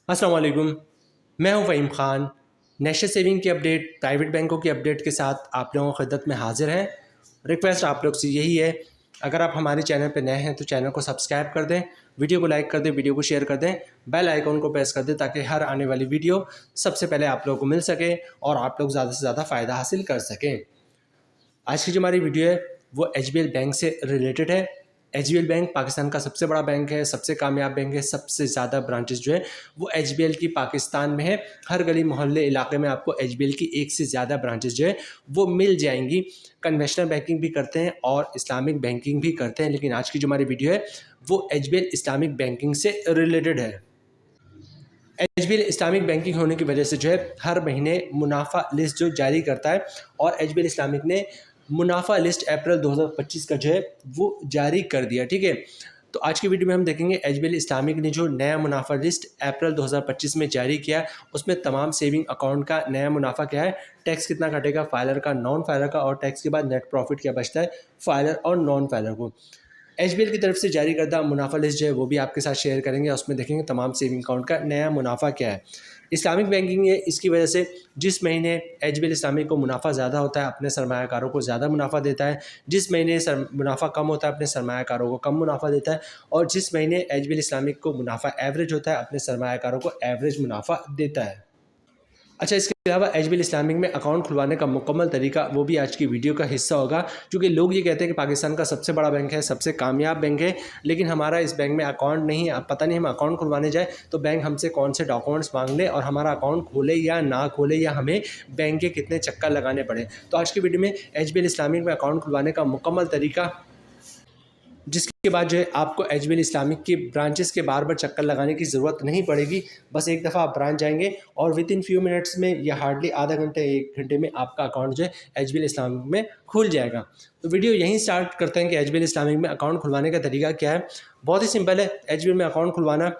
अस्सलाम वालेकुम। मैं हूं फ़हीम ख़ान। नेशनल सेविंग की अपडेट, प्राइवेट बैंकों की अपडेट के साथ आप लोगों की खिदमत में हाज़िर हैं। रिक्वेस्ट आप लोग से यही है, अगर आप हमारे चैनल पर नए हैं तो चैनल को सब्सक्राइब कर दें, वीडियो को लाइक कर दें, वीडियो को शेयर कर दें, बेल आइकन को प्रेस कर दें ताकि हर आने वाली वीडियो सबसे पहले आप लोगों को मिल सके और आप लोग ज़्यादा से ज़्यादा फ़ायदा हासिल कर सकें। आज की जो हमारी वीडियो है वो एचबीएल बैंक से रिलेटेड है। एचबीएल बैंक पाकिस्तान का सबसे बड़ा बैंक है, सबसे कामयाब बैंक है, सबसे ज़्यादा ब्रांचेस जो है वो एचबीएल की पाकिस्तान में है। हर गली मोहल्ले इलाके में आपको एचबीएल की एक से ज़्यादा ब्रांचेस जो है वो मिल जाएंगी। कन्वेंशनल बैंकिंग भी करते हैं और इस्लामिक बैंकिंग भी करते हैं, लेकिन आज की जो हमारी वीडियो है वो एचबीएल इस्लामिक बैंकिंग से रिलेटेड है। एचबीएल इस्लामिक बैंकिंग होने की वजह से जो है हर महीने मुनाफा लिस्ट जो जारी करता है, और एचबीएल इस्लामिक ने मुनाफा लिस्ट अप्रैल 2025 का जो है वो जारी कर दिया। ठीक है, तो आज की वीडियो में हम देखेंगे एचबीएल इस्लामिक ने जो नया मुनाफा लिस्ट अप्रैल 2025 में जारी किया, उसमें तमाम सेविंग अकाउंट का नया मुनाफा क्या है, टैक्स कितना कटेगा फाइलर का, नॉन फाइलर का, और टैक्स के बाद नेट प्रॉफिट क्या बचता है फाइलर और नॉन फाइलर को। एचबीएल की तरफ से जारी करदा मुनाफा लिस्ट जो है वो भी आपके साथ शेयर करेंगे। उसमें देखेंगे तमाम सेविंग अकाउंट का नया मुनाफा क्या है। इस्लामिक बैंकिंग है, इसकी वजह से जिस महीने एचबीएल इस्लामिक को मुनाफा ज़्यादा होता है अपने सरमायाकारों को ज़्यादा मुनाफा देता है, जिस महीने मुनाफा कम होता है अपने सरमायाकारों को कम मुनाफा देता है, और जिस महीने एचबीएल इस्लामिक को मुनाफा एवरेज होता है अपने सरमायाकारों को एवरेज मुनाफा देता है। अच्छा, इसके अलावा एचबीएल इस्लामिक में अकाउंट खुलवाने का मुकम्मल तरीका वो भी आज की वीडियो का हिस्सा होगा, क्योंकि लोग ये कहते हैं कि पाकिस्तान का सबसे बड़ा बैंक है, सबसे कामयाब बैंक है, लेकिन हमारा इस बैंक में अकाउंट नहीं है। अब पता नहीं हम अकाउंट खुलवाने जाए तो बैंक हमसे कौन से डॉक्यूमेंट्स मांग ले और हमारा अकाउंट खोले या ना खोले, या हमें बैंक के कितने चक्कर लगाने पड़े। तो आज की वीडियो में एचबीएल इस्लामिक में अकाउंट खुलवाने का मुकम्मल तरीका, जिसके बाद जो है आपको एचबीएल इस्लामिक की ब्रांचेस के बार बार चक्कर लगाने की ज़रूरत नहीं पड़ेगी। बस एक दफ़ा आप ब्रांच जाएंगे और विद इन फ्यू मिनट्स में या हार्डली आधा घंटे 1 घंटे में आपका अकाउंट जो है एचबीएल इस्लामिक में खुल जाएगा। तो वीडियो यहीं स्टार्ट करते हैं कि एचबीएल इस्लामिक में अकाउंट खुलवाने का तरीका क्या है। बहुत ही सिंपल है एचबीएल में अकाउंट खुलवाना।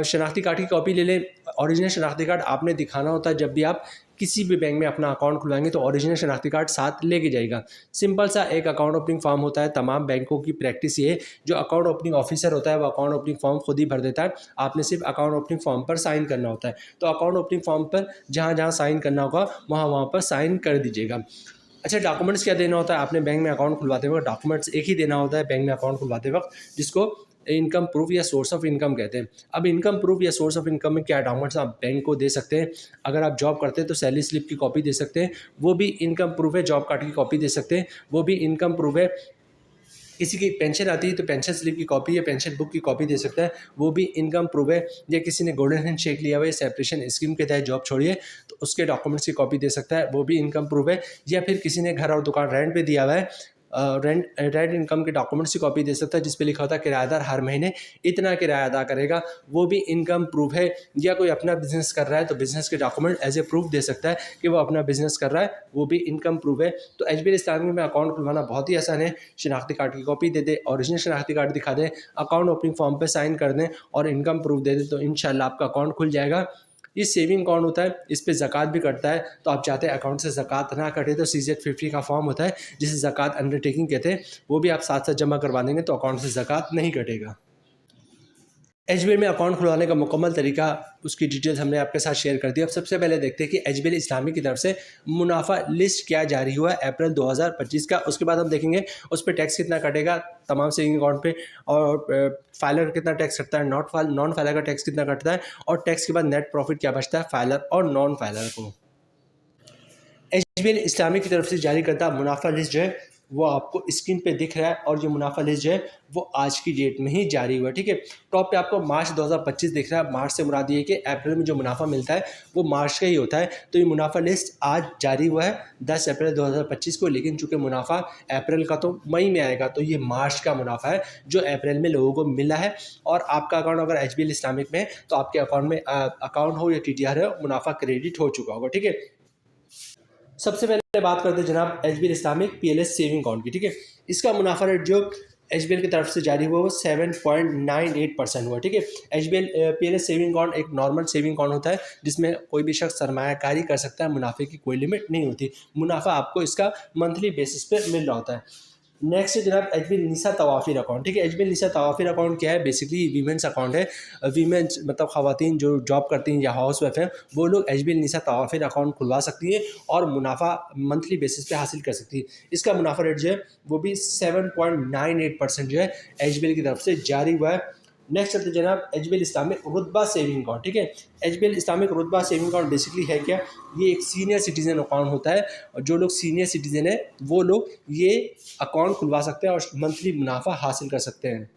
शनाख्ती कार्ड की कॉपी ले लें। ओरिजिनल शनाख्ती कार्ड आपने दिखाना होता है जब भी आप किसी भी बैंक में अपना अकाउंट खुलवाएंगे, तो ओरिजिनल शनाख्ती कार्ड साथ लेके जाएगा। सिंपल सा एक अकाउंट ओपनिंग फॉर्म होता है। तमाम बैंकों की प्रैक्टिस ये है, जो अकाउंट ओपनिंग ऑफिसर होता है वो अकाउंट ओपनिंग फॉर्म खुद ही भर देता है, आपने सिर्फ अकाउंट ओपनिंग फॉर्म पर साइन करना होता है। तो अकाउंट ओपनिंग फॉर्म पर जहाँ जहाँ साइन करना होगा वहाँ वहाँ पर साइन कर दीजिएगा। अच्छा, डॉक्यूमेंट्स क्या देना होता है आपने बैंक में अकाउंट खुलवाते वक्त? डॉक्यूमेंट्स एक ही देना होता है बैंक में अकाउंट खुलवाते वक्त, जिसको इनकम प्रूफ या सोर्स ऑफ इनकम कहते हैं। अब इनकम प्रूफ या सोर्स ऑफ इनकम में क्या डॉक्यूमेंट्स आप बैंक को दे सकते हैं? अगर आप जॉब करते हैं तो सैलरी स्लिप की कॉपी दे सकते हैं, वो भी इनकम प्रूफ है। जॉब कार्ड की कॉपी दे सकते हैं, वो भी इनकम प्रूफ है। किसी की पेंशन आती है तो पेंशन स्लिप की कॉपी या पेंशन बुक की कॉपी दे सकता है, वो भी इनकम प्रूफ है। या किसी ने गोल्डन हैंड शेक लिया हुआ है, सेपरेशन स्कीम के तहत जॉब छोड़ी है, तो उसके डॉक्यूमेंट्स की कॉपी दे सकता है, वो भी इनकम प्रूफ है। या फिर किसी ने घर और दुकान रेंट पे दिया हुआ है, रेंट इनकम के डॉक्यूमेंट्स की कॉपी दे सकता है, जिस पे लिखा होता है किराएदार हर महीने इतना किराया अदा करेगा, वो भी इनकम प्रूफ है। या कोई अपना बिजनेस कर रहा है तो बिजनेस के डॉक्यूमेंट एज ए प्रूफ दे सकता है कि वो अपना बिजनेस कर रहा है, वो भी इनकम प्रूफ है। तो एचबीएल इस्लामिक में अकाउंट खुलवाना बहुत ही आसान है। शनाख्ती कार्ड की कॉपी दे दे, ओरिजिनल शनाख्ती कार्ड दिखा दें, अकाउंट ओपनिंग फॉर्म पर साइन कर दें और इनकम प्रूफ दे दें, तो इंशाल्लाह आपका अकाउंट खुल जाएगा। ये सेविंग अकाउंट होता है, इस पे ज़कात भी कटता है। तो आप चाहते हैं अकाउंट से ज़कात ना कटे तो CZ50 का फॉर्म होता है, जिसे ज़कात अंडरटेकिंग कहते हैं, वो भी आप साथ साथ जमा करवा देंगे तो अकाउंट से ज़कात नहीं कटेगा। एचबीएल में अकाउंट खुलवाने का मुकम्मल तरीका, उसकी डिटेल्स हमने आपके साथ शेयर कर दी। अब सबसे पहले देखते हैं कि एचबीएल इस्लामिक की तरफ से मुनाफा लिस्ट क्या जारी हुआ है अप्रैल 2025 का। उसके बाद हम देखेंगे उस पर टैक्स कितना कटेगा तमाम सेविंग अकाउंट पे, और फाइलर कितना टैक्स कटता है, नॉन फाइलर का टैक्स कितना कटता है, और टैक्स के बाद नेट प्रॉफिट क्या बचता है फाइलर और नॉन फाइलर को। एचबीएल इस्लामिक की तरफ से जारी करता मुनाफा लिस्ट जो है वो आपको स्क्रीन पे दिख रहा है, और ये मुनाफा लिस्ट जो है वो आज की डेट में ही जारी हुआ है। ठीक है, टॉप पे आपको मार्च 2025 दिख रहा है। मार्च से मुराद ये है कि अप्रैल में जो मुनाफा मिलता है वो मार्च का ही होता है। तो ये मुनाफा लिस्ट आज जारी हुआ है 10 अप्रैल 2025 को, लेकिन चूंकि मुनाफा अप्रैल का तो मई में आएगा, तो ये मार्च का मुनाफा है जो अप्रैल में लोगों को मिला है। और आपका अकाउंट अगर एचबीएल इस्लामिक में है तो आपके अकाउंट में अकाउंट हो या TDR हो, मुनाफा क्रेडिट हो चुका होगा। ठीक है, सबसे पहले बात करते हैं जनाब HBL Islamic PLS saving account की। ठीक है, इसका मुनाफा रेट जो एचबीएल की तरफ से जारी हुआ वो 7.98% हुआ। ठीक है, एचबीएल PLS सेविंग अकाउंट एक नॉर्मल सेविंग अकाउंट होता है जिसमें कोई भी शख्स सरमायाकारी कर सकता है, मुनाफे की कोई लिमिट नहीं होती। मुनाफा आपको इसका मंथली बेसिस पे मिल रहा होता है। नेक्स्ट है जनाब एच बी एल निसा तवाफिर अकाउंट। ठीक है, एच बी एल निसा तवाफिर अकाउंट क्या है? बेसिकली वीमेंस अकाउंट है। वीमेंस मतलब ख़वातीन जो जॉब करती हैं या हाउस वाइफ हैं, वो लोग एच बी एल निसा तवाफिर अकाउंट खुलवा सकती हैं और मुनाफा मंथली बेसिस पे हासिल कर सकती है। इसका मुनाफा रेट जो है वो भी 7.98% जो है एच बी एल की तरफ से जारी हुआ है। नेक्स्ट चलते जनाब एच बी एल इस्लामिक रुतबा सेविंग अकाउंट। ठीक है, एच बी एल इस्लामिक रुतबा सेविंग अकाउंट बेसिकली है क्या? ये एक सीनियर सिटीज़न अकाउंट होता है और जो लोग सीनियर सिटीज़न है वो लोग ये अकाउंट खुलवा सकते हैं और मंथली मुनाफा हासिल कर सकते हैं।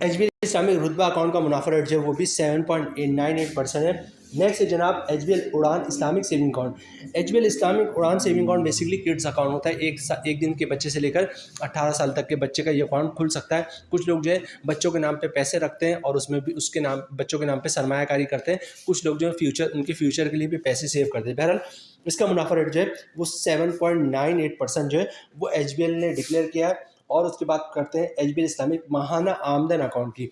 एच बी एल इस्लामिक रुतबा अकाउंट का मुनाफा रेट जो है वो भी 7.98% है। नेक्स्ट है जनाब H B L Udaan Islamic saving account. H B L Islamic Udaan saving account basically kids account होता है। एक दिन के बच्चे से लेकर 18 साल तक के बच्चे का ये अकाउंट खुल सकता है। कुछ लोग जो है बच्चों के नाम पे पैसे रखते हैं और उसमें भी उसके नाम बच्चों के नाम पे सरमायाकारी करते हैं। कुछ लोग जो है उनके फ्यूचर के लिए भी पैसे सेव करते हैं। बहरहाल इसका मुनाफा रेट जो है वो 7.98% जो है वो एच बी एल ने डिक्लेयर किया है। और उसके बाद करते हैं एच बी एल इस्लामिक माहाना आमदन अकाउंट की।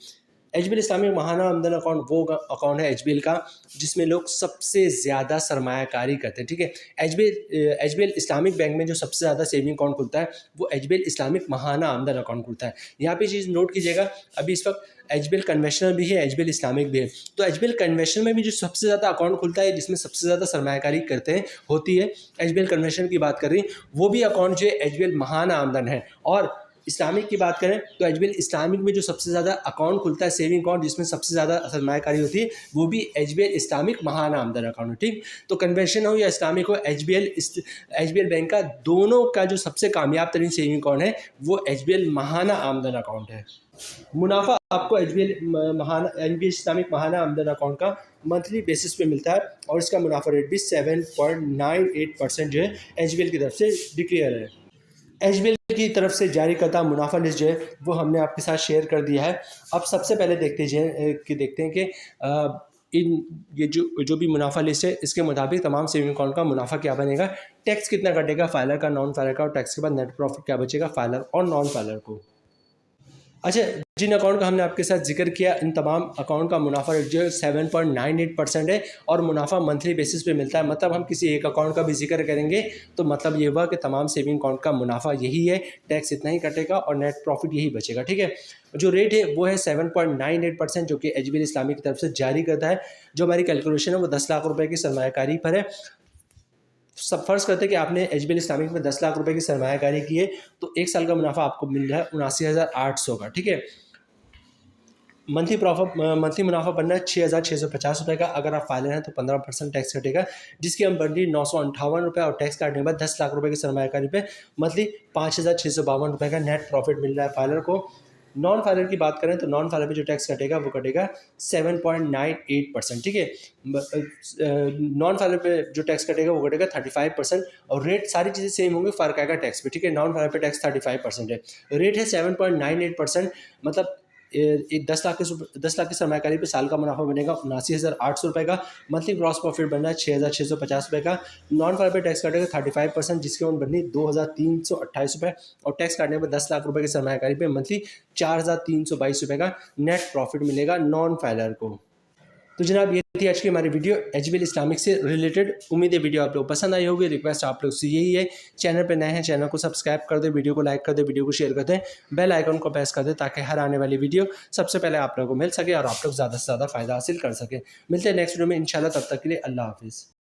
एच बी एल इस्लामिक माहाना आमदन अकाउंट वो अकाउंट है एच बी एल का जिसमें लोग सबसे ज़्यादा सरमायाकारी करते हैं। ठीक है, H B L Islamic bank में जो सबसे ज़्यादा सेविंग अकाउंट खुलता है वो एच बी एल इस्लामिक माहाना आमदन अकाउंट खुलता है। यहाँ पे चीज़ नोट कीजिएगा, अभी इस वक्त एच बी एल कन्वेंशनल भी है, एच बी एल इस्लामिक भी है। तो एच बी एल कन्वेंशनल में भी जो सबसे ज़्यादा अकाउंट खुलता है जिसमें सबसे ज़्यादा सरमायाकारी करते हैं होती है, एच बी एल कन्वेंशनल की बात कर रही, वो भी अकाउंट जो है एच बी एल महाना आमदन है। और इस्लामिक की बात करें तो एच बी एल इस्लामिक में जो सबसे ज़्यादा अकाउंट खुलता है सेविंग अकाउंट जिसमें सबसे ज़्यादा सरमायाकारी होती है वो भी एच बी एल इस्लामिक महाना आमदन अकाउंट है। ठीक, तो कन्वेंशन हो या इस्लामिक हो, एच बी एल बैंक का दोनों का जो सबसे कामयाब तरीन सेविंग अकाउंट है वो एच बी एल महाना आमदन अकाउंट है। मुनाफा आपको एच बी एल इस्लामिक महाना आमदन अकाउंट का मंथली बेसिस पे मिलता है और इसका मुनाफा रेट भी 7.98% जो है एच बी एल की तरफ से डिक्लेयर है। एच बी एल की तरफ से जारी करता मुनाफा लिस्ट जो है वो हमने आपके साथ शेयर कर दिया है। अब सबसे पहले देखते हैं कि ये जो भी मुनाफा लिस्ट है इसके मुताबिक तमाम सेविंग अकाउंट का मुनाफा क्या बनेगा, टैक्स कितना कटेगा फाइलर का, नॉन फाइलर का, और टैक्स के बाद नेट प्रॉफिट क्या बचेगा फाइलर और नॉन फाइलर को। अच्छा, जिन अकाउंट का हमने आपके साथ जिक्र किया इन तमाम अकाउंट का मुनाफा रेट जो है 7.98% है और मुनाफा मंथली बेसिस पे मिलता है। मतलब हम किसी एक अकाउंट का भी जिक्र करेंगे तो मतलब ये हुआ कि तमाम सेविंग अकाउंट का मुनाफा यही है, टैक्स इतना ही कटेगा और नेट प्रॉफिट यही बचेगा। ठीक है, जो रेट है वो है 7.98% जो कि एच बी एल इस्लामिक की तरफ से जारी करता है। जो हमारी कैलकुलेशन है वो 10 लाख रुपये की सरमायाकारी पर है। सब फर्ज करते हैं कि आपने एच बी एल इस्लामिक में 10 लाख रुपए की सरमायाकारी की है तो एक साल का मुनाफा आपको मिल रहा है 79,800 का। ठीक है, मंथली मुनाफा बनना है 6,650 रुपये का। अगर आप फाइलर हैं तो 15% टैक्स कटेगा जिसकी हम बनती 958 रुपये और टैक्स काटने के बाद 10 लाख रुपये की सरमायाकारी पे मंथली 5,652 रुपये का नेट प्रॉफिट मिल रहा है फाइलर को। नॉन फाइलर की बात करें तो नॉन फाइलर पे जो टैक्स कटेगा वो कटेगा 7.98%। ठीक है, नॉन फाइलर पे जो टैक्स कटेगा वो कटेगा 35% और रेट सारी चीज़ें सेम होंगी, फ़र्क आएगा टैक्स पे। ठीक है, नॉन फाइलर पे टैक्स 35% है, रेट है 7.98%। मतलब 10 लाख की सरमायाकारी पे साल का मुनाफा बनेगा 79,800 रुपये का। मंथली ग्रॉस प्रॉफिट बनना है 6,650 रुपये का। नॉन फाइलर पे टैक्स काटेगा 35% जिसके ऊपर बननी 2,328 रुपये और टैक्स काटने पर 10 लाख रुपये की सरमायाकारी पे मंथली 4,322 रुपये का नेट प्रॉफिट मिलेगा नॉन फाइलर को। तो जनाब ये थी आज की हमारी video H B L Islamic से रिलेटेड। उम्मीद है वीडियो आप लोग पसंद आई होगी। रिक्वेस्ट आप लोग से यही है, चैनल पे नए हैं चैनल को सब्सक्राइब कर दें, वीडियो को लाइक कर दें, वीडियो को शेयर कर दें, बेल आइकन को प्रेस कर दें ताकि हर आने वाली वीडियो सबसे पहले आप लोगों को मिल सके और आप लोग ज़्यादा से ज़्यादा फ़ायदा हासिल कर सकें। मिलते हैं नेक्स्ट वीडियो में इंशाल्लाह, तब तक के लिए अल्लाह हाफिज़।